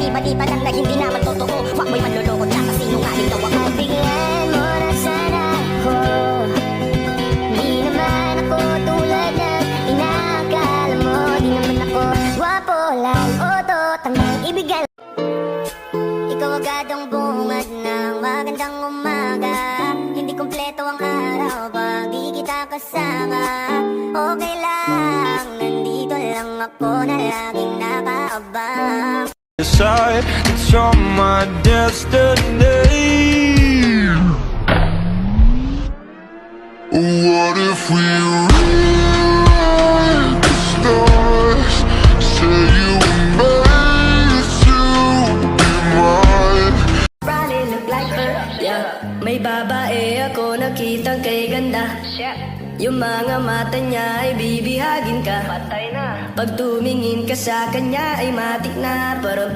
bali-bali pa lang na hindi naman totoo. Wag mo'y manloloko na kasi nungaling daw ako. Bigyan mo na sana ako. Di naman ako tulad ng inakala mo. Di naman ako gwapo lang o totang ibigay. Ikaw agad ang bungad ng magandang umaga. Hindi kumpleto ang araw pag di kita kasama. Okay lang, nandito lang ako na laging nakaabang. Decide that you're my destiny. What if we rewrite the stars? Say you were made to be mine. Probably look like her, yeah. May babae ako nakitang kay ganda. Yung mga mata niya ay bibihagin ka. Patay na. Pag tumingin ka sa kanya ay matik na. Parang